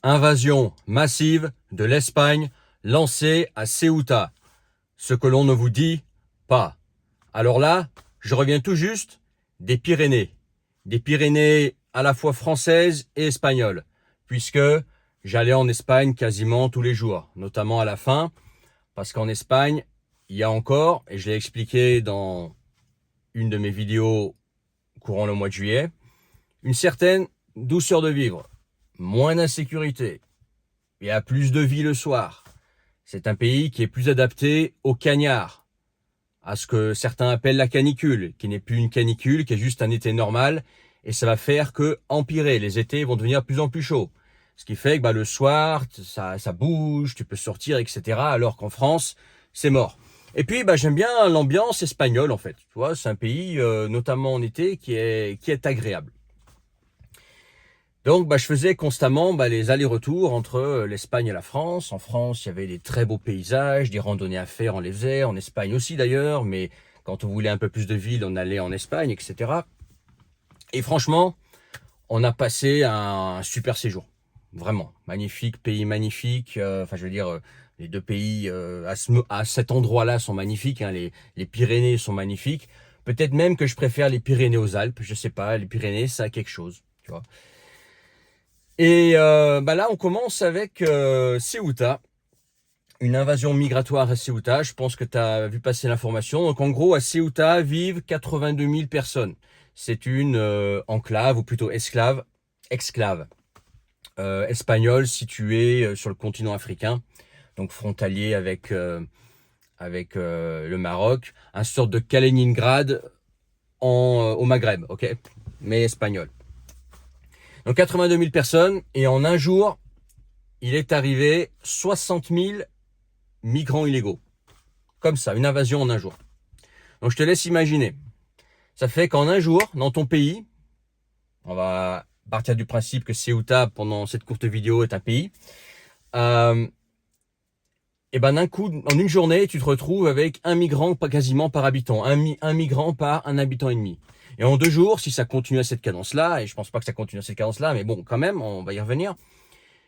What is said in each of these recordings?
Invasion massive de l'Espagne lancée à Ceuta. Ce que l'on ne vous dit pas. Alors là, je reviens tout juste des Pyrénées. Des Pyrénées à la fois françaises et espagnoles. Puisque j'allais en Espagne quasiment tous les jours. Notamment à la fin. Parce qu'en Espagne, il y a encore, et je l'ai expliqué dans une de mes vidéos courant le mois de juillet, une certaine douceur de vivre. Moins d'insécurité. Il y a plus de vie le soir. C'est un pays qui est plus adapté au cagnard, à ce que certains appellent la canicule, qui n'est plus une canicule, qui est juste un été normal, et ça va faire que empirer. Les étés vont devenir de plus en plus chauds. Ce qui fait que le soir, ça bouge, tu peux sortir, etc. Alors qu'en France, c'est mort. Et puis j'aime bien l'ambiance espagnole en fait. Tu vois, c'est un pays, notamment en été, qui est agréable. Donc, je faisais constamment les allers-retours entre l'Espagne et la France. En France, il y avait des très beaux paysages, des randonnées à faire, on les faisait. En Espagne aussi d'ailleurs, mais quand on voulait un peu plus de ville, on allait en Espagne, etc. Et franchement, on a passé un super séjour. Vraiment, magnifique, pays magnifique. Les deux pays à cet endroit-là sont magnifiques. Hein. Les Pyrénées sont magnifiques. Peut-être même que je préfère les Pyrénées aux Alpes. Je sais pas, les Pyrénées, ça a quelque chose, tu vois. Et là, on commence avec Ceuta, une invasion migratoire à Ceuta. Je pense que tu as vu passer l'information. Donc, en gros, à Ceuta vivent 82 000 personnes. C'est une enclave, ou plutôt exclave espagnole située sur le continent africain, donc frontalier avec le Maroc, un sorte de Kaliningrad au Maghreb, ok, mais espagnol. Donc 82 000 personnes, et en un jour, il est arrivé 60 000 migrants illégaux. Comme ça, une invasion en un jour. Donc je te laisse imaginer. Ça fait qu'en un jour, dans ton pays, on va partir du principe que Ceuta, pendant cette courte vidéo, est un pays. Et d'un coup, en une journée, tu te retrouves avec un migrant quasiment par habitant, un migrant par un habitant et demi. Et en 2 jours, si ça continue à cette cadence-là, et je pense pas que ça continue à cette cadence-là, mais bon, quand même, on va y revenir,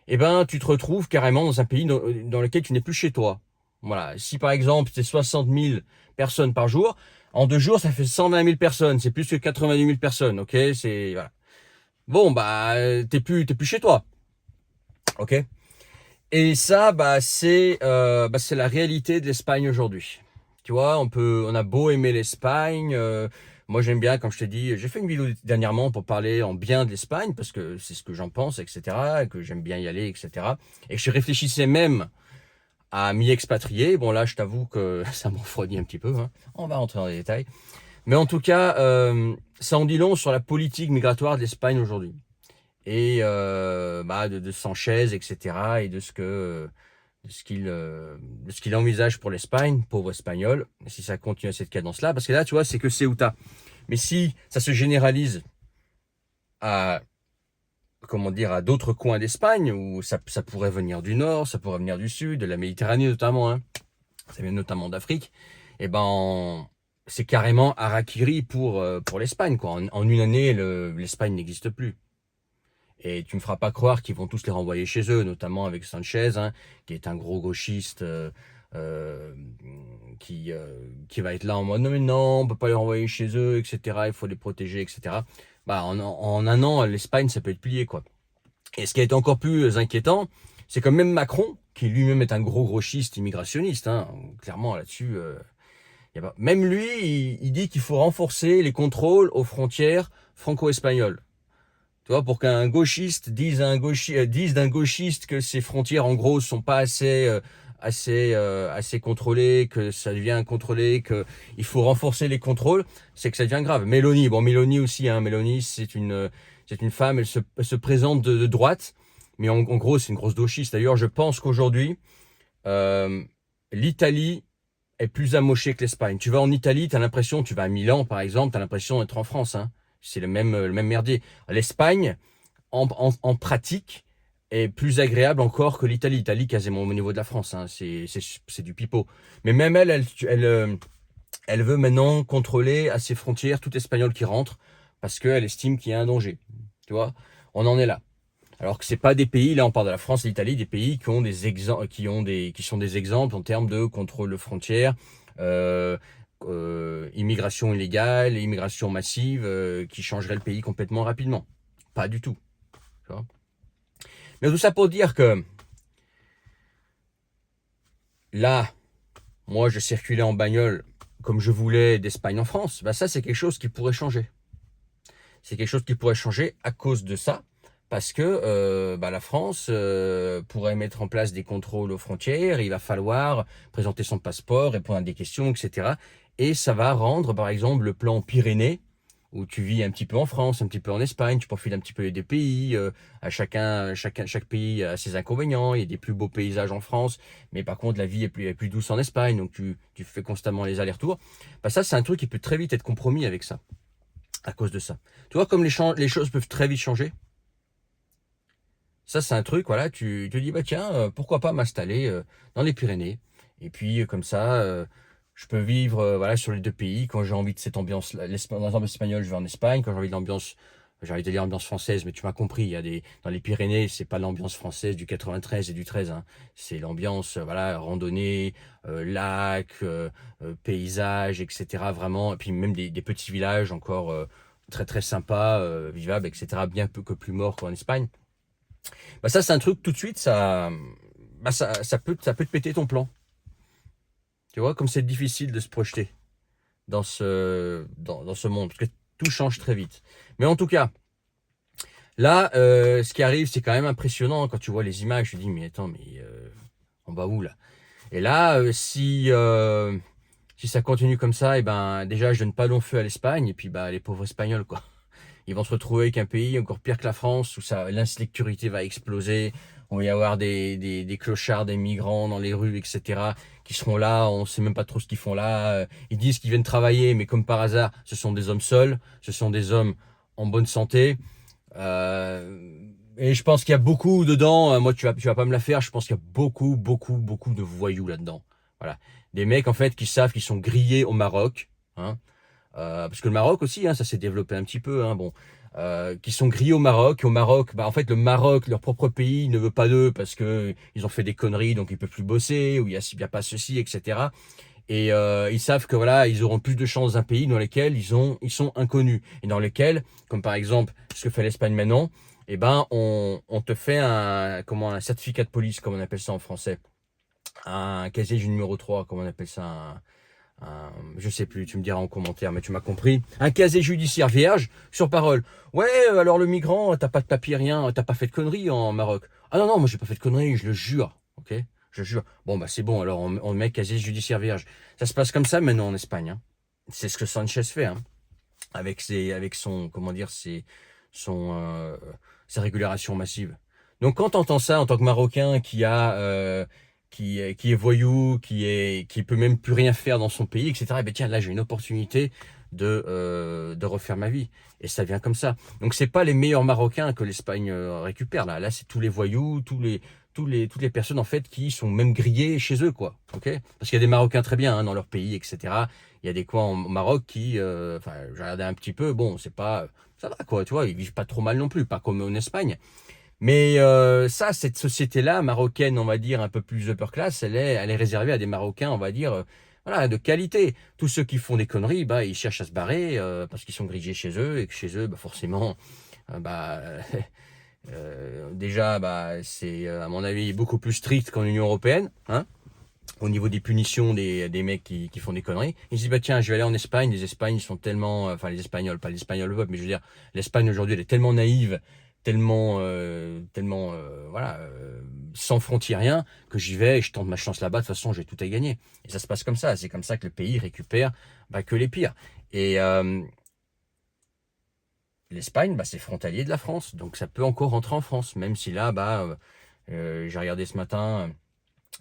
tu te retrouves carrément dans un pays dans lequel tu n'es plus chez toi. Voilà. Si par exemple, c'est 60 000 personnes par jour, en 2 jours, ça fait 120 000 personnes. C'est plus que 90 000 personnes, ok? C'est, voilà. Bon, t'es plus chez toi, ok? Et ça, c'est la réalité de l'Espagne aujourd'hui. Tu vois, on a beau aimer l'Espagne. Moi, j'aime bien, comme je t'ai dit, j'ai fait une vidéo dernièrement pour parler en bien de l'Espagne parce que c'est ce que j'en pense, etc. Et que j'aime bien y aller, etc. Et que je réfléchissais même à m'y expatrier. Bon, là, je t'avoue que ça m'en refroidit un petit peu. Hein. On va rentrer dans les détails. Mais en tout cas, ça en dit long sur la politique migratoire de l'Espagne aujourd'hui et de Sanchez, etc. et de ce qu'il envisage pour l'Espagne, pauvre espagnol, si ça continue à cette cadence-là, parce que là, tu vois, c'est que Ceuta. Mais si ça se généralise à, à d'autres coins d'Espagne, où ça pourrait venir du nord, ça pourrait venir du sud, de la Méditerranée notamment, hein, ça vient notamment d'Afrique, et c'est carrément harakiri pour l'Espagne, quoi. En une année, l'Espagne n'existe plus. Et tu me feras pas croire qu'ils vont tous les renvoyer chez eux, notamment avec Sanchez, hein, qui est un gros gauchiste euh, qui va être là en mode non mais non, on peut pas les renvoyer chez eux, etc. Il faut les protéger, etc. En un an, l'Espagne, ça peut être plié, quoi. Et ce qui est encore plus inquiétant, c'est que même Macron, qui lui-même est un gros gauchiste immigrationniste, hein, clairement là-dessus, même lui, il dit qu'il faut renforcer les contrôles aux frontières franco-espagnoles. Tu vois, pour qu'un gauchiste dise d'un gauchiste que ses frontières, en gros, sont pas assez contrôlées, que ça devient contrôlé, que il faut renforcer les contrôles, c'est que ça devient grave. Mélanie aussi, hein. Mélanie, c'est une femme, elle se présente de droite, mais en gros, c'est une grosse gauchiste. D'ailleurs, je pense qu'aujourd'hui, euh, l'Italie est plus amochée que l'Espagne. Tu vas en Italie, tu vas à Milan, par exemple, t'as l'impression d'être en France, hein. C'est le même merdier. L'Espagne, en pratique, est plus agréable encore que l'Italie. L'Italie, quasiment au niveau de la France, hein. C'est du pipeau. Mais même elle veut maintenant contrôler à ses frontières tout Espagnol qui rentre parce qu'elle estime qu'il y a un danger. Tu vois, on en est là. Alors que c'est pas des pays, là on parle de la France et l'Italie, des pays qui ont des exemples, qui sont des exemples en termes de contrôle de frontières, euh, immigration illégale, immigration massive, qui changerait le pays complètement rapidement. Pas du tout. Tu vois. Mais tout ça pour dire que là, moi je circulais en bagnole comme je voulais d'Espagne en France, bah ça c'est quelque chose qui pourrait changer. C'est quelque chose qui pourrait changer à cause de ça, parce que la France pourrait mettre en place des contrôles aux frontières, il va falloir présenter son passeport, répondre à des questions, etc. Et ça va rendre, par exemple, le plan Pyrénées, où tu vis un petit peu en France, un petit peu en Espagne, tu profites un petit peu des pays, chaque pays a ses inconvénients, il y a des plus beaux paysages en France, mais par contre la vie est plus douce en Espagne, donc tu fais constamment les allers-retours. Bah ça, c'est un truc qui peut très vite être compromis avec ça, à cause de ça. Tu vois comme les choses peuvent très vite changer. Ça, c'est un truc, voilà, tu te dis, bah tiens, pourquoi pas m'installer dans les Pyrénées. Et puis, comme ça, je peux vivre voilà, sur les deux pays. Quand j'ai envie de cette ambiance, l'ambiance espagnole, je vais en Espagne. Quand j'ai envie de l'ambiance, j'ai envie de dire l'ambiance française, mais tu m'as compris, il y a dans les Pyrénées, c'est pas l'ambiance française du 93 et du 13, hein. C'est l'ambiance, voilà, randonnée, lac, paysage, etc. Vraiment, et puis même des petits villages encore très très sympas, vivables, etc. Bien peu que plus morts qu'en Espagne. Bah ça, c'est un truc tout de suite, ça peut te péter ton plan. Tu vois, comme c'est difficile de se projeter dans ce monde, parce que tout change très vite. Mais en tout cas, là, ce qui arrive, c'est quand même impressionnant quand tu vois les images. Tu te dis, mais attends, mais on va où là? Et là, si ça continue comme ça, et ben déjà, je donne pas long feu à l'Espagne, et puis bah les pauvres Espagnols, quoi. Ils vont se retrouver avec un pays encore pire que la France, où l'insécurité va exploser, où il va y avoir des clochards, des migrants dans les rues, etc., qui seront là, on ne sait même pas trop ce qu'ils font là. Ils disent qu'ils viennent travailler, mais comme par hasard, ce sont des hommes seuls, ce sont des hommes en bonne santé. Et je pense qu'il y a beaucoup dedans, moi tu vas pas me la faire, je pense qu'il y a beaucoup, beaucoup, beaucoup de voyous là-dedans. Voilà. Des mecs en fait qui savent qu'ils sont grillés au Maroc, hein, parce que le Maroc aussi, hein, ça s'est développé un petit peu, hein, bon, qui sont grillés au Maroc. Et au Maroc, bah, en fait, le Maroc, leur propre pays, ne veut pas d'eux parce que ils ont fait des conneries, donc ils peuvent plus bosser, ou il y a pas ceci, etc. Et ils savent que voilà, ils auront plus de chances d'un pays dans lesquels ils sont inconnus et dans lesquels, comme par exemple ce que fait l'Espagne maintenant, eh ben on te fait un certificat de police, comme on appelle ça en français, un casier du numéro 3, comme on appelle ça, je sais plus, tu me diras en commentaire, mais tu m'as compris. Un casier judiciaire vierge, sur parole. Ouais, alors le migrant, t'as pas de papier, rien, t'as pas fait de conneries en Maroc. Ah non, non, moi j'ai pas fait de conneries, je le jure, ok? Je jure. Bon, bah c'est bon, alors on met casier judiciaire vierge. Ça se passe comme ça maintenant en Espagne, hein. C'est ce que Sanchez fait, hein. Avec son, comment dire, son, sa régulation massive. Donc quand tu entends ça en tant que Marocain qui est voyou, qui peut même plus rien faire dans son pays, etc. Et ben tiens, là j'ai une opportunité de refaire ma vie. Et ça vient comme ça. Donc c'est pas les meilleurs Marocains que l'Espagne récupère là. Là c'est tous les voyous, toutes les personnes en fait qui sont même grillées chez eux, quoi. Ok? Parce qu'il y a des Marocains très bien, hein, dans leur pays, etc. Il y a des coins au Maroc qui, enfin, j'ai regardé un petit peu, bon, c'est pas, ça va quoi, tu vois, ils vivent pas trop mal non plus, pas comme en Espagne. Mais ça, cette société-là, marocaine, on va dire, un peu plus upper class, elle est réservée à des Marocains, on va dire, voilà, de qualité. Tous ceux qui font des conneries, bah, ils cherchent à se barrer parce qu'ils sont grillés chez eux et que chez eux, bah, forcément, bah, déjà, bah, c'est, à mon avis, beaucoup plus strict qu'en Union européenne, hein, au niveau des punitions des mecs qui font des conneries. Ils se disent, bah tiens, je vais aller en Espagne. Les Espagnes sont tellement, enfin les Espagnols, pas les Espagnols le peuple, mais je veux dire, l'Espagne aujourd'hui, elle est tellement naïve, tellement, voilà, sans frontières rien, que j'y vais et je tente ma chance là-bas. De toute façon, j'ai tout à gagner. Et ça se passe comme ça. C'est comme ça que le pays récupère bah, que les pires. Et l'Espagne, bah, c'est frontalier de la France, donc ça peut encore rentrer en France, même si là, bah, j'ai regardé ce matin.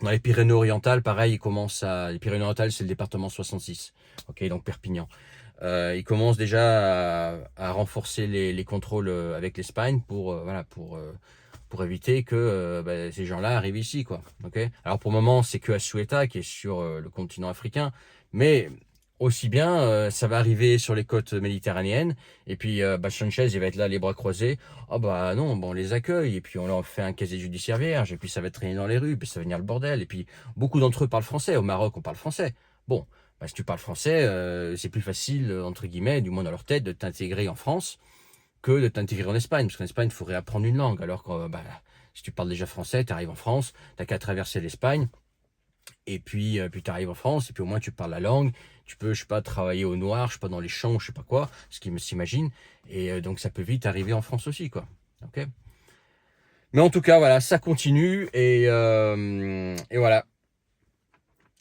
Dans les Pyrénées-Orientales, pareil, les Pyrénées-Orientales, c'est le département 66, ok, donc Perpignan. Ils commencent déjà à renforcer les contrôles avec l'Espagne voilà, pour éviter que bah, ces gens-là arrivent ici, quoi. Ok. Alors pour le moment, c'est que Asueta qui est sur le continent africain, mais aussi bien, ça va arriver sur les côtes méditerranéennes, et puis Sanchez, il va être là les bras croisés. Ah bah non, bon, on les accueille, et puis on leur fait un casier judiciaire vierge, et puis ça va traîner dans les rues, puis ça va venir le bordel, et puis beaucoup d'entre eux parlent français. Au Maroc, on parle français. Bon, bah, si tu parles français, c'est plus facile, entre guillemets, du moins dans leur tête, de t'intégrer en France que de t'intégrer en Espagne, parce qu'en Espagne, il faut réapprendre une langue, alors que si tu parles déjà français, tu arrives en France, t'as qu'à traverser l'Espagne, et puis tu arrives en France, et puis au moins tu parles la langue, tu peux, je sais pas, travailler au noir, je sais pas, dans les champs, je sais pas quoi, ce qui me s'imagine, et donc ça peut vite arriver en France aussi, quoi. Ok. Mais en tout cas, voilà, ça continue, et voilà.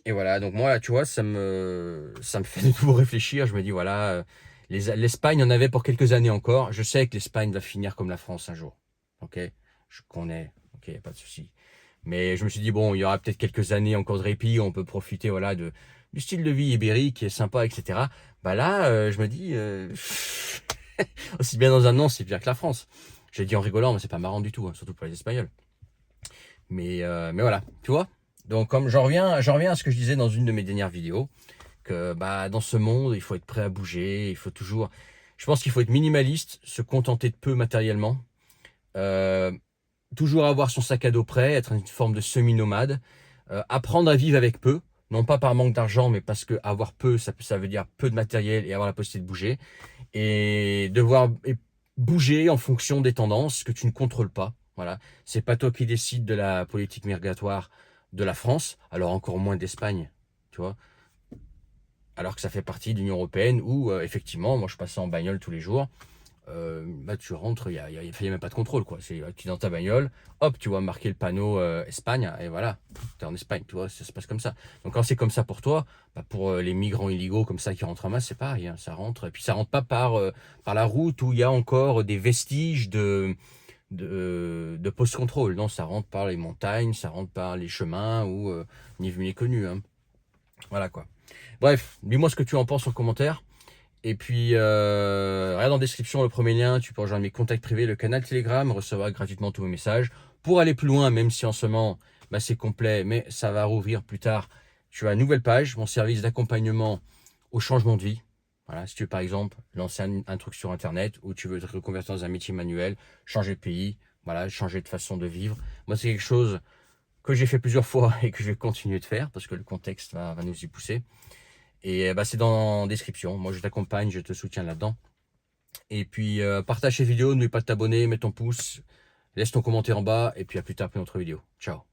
Et voilà, donc moi, tu vois, ça me fait de nouveau réfléchir, je me dis, voilà, l'Espagne en avait pour quelques années encore, je sais que l'Espagne va finir comme la France un jour, ok, je connais, ok, y a pas de souci. Mais je me suis dit, bon, il y aura peut-être quelques années encore de répit, on peut profiter voilà, du style de vie ibérique qui est sympa, etc. Bah là, je me dis, aussi bien dans un an, c'est pire que la France. J'ai dit en rigolant, mais c'est pas marrant du tout, hein, surtout pour les Espagnols. Mais voilà, tu vois. Donc, comme j'en reviens à ce que je disais dans une de mes dernières vidéos, que bah, dans ce monde, il faut être prêt à bouger, il faut toujours. Je pense qu'il faut être minimaliste, se contenter de peu matériellement. Euh, Toujours avoir son sac à dos prêt, être une forme de semi-nomade, apprendre à vivre avec peu, non pas par manque d'argent, mais parce que avoir peu, ça veut dire peu de matériel et avoir la possibilité de bouger, et devoir bouger en fonction des tendances que tu ne contrôles pas. Voilà, c'est pas toi qui décides de la politique migratoire de la France, alors encore moins d'Espagne, tu vois, alors que ça fait partie de l'Union européenne où effectivement, moi je passais en bagnole tous les jours. Bah, tu rentres, il y a même pas de contrôle, quoi. Tu es dans ta bagnole, hop, tu vois marquer le panneau Espagne, et voilà, tu es en Espagne, tu vois, ça se passe comme ça. Donc quand c'est comme ça pour toi, bah, pour les migrants illégaux comme ça qui rentrent en masse, c'est pareil, hein, ça rentre, et puis ça rentre pas par la route où il y a encore des vestiges de post-contrôle. Non, ça rentre par les montagnes, ça rentre par les chemins où ni vu ni connu, hein. Voilà, quoi. Bref, dis-moi ce que tu en penses en commentaire. Et puis, regarde en description le premier lien, tu peux rejoindre mes contacts privés, le canal Telegram, recevoir gratuitement tous mes messages. Pour aller plus loin, même si en ce moment, bah, c'est complet, mais ça va rouvrir plus tard, tu as une nouvelle page, mon service d'accompagnement au changement de vie. Voilà, si tu veux par exemple lancer un truc sur Internet ou tu veux te reconvertir dans un métier manuel, changer de pays, voilà, changer de façon de vivre. Moi, c'est quelque chose que j'ai fait plusieurs fois et que je vais continuer de faire parce que le contexte va nous y pousser. Et bah, c'est dans la description. Moi, je t'accompagne, je te soutiens là-dedans. Et puis, partage cette vidéo, n'oublie pas de t'abonner, mets ton pouce, laisse ton commentaire en bas, et puis à plus tard pour une autre vidéo. Ciao.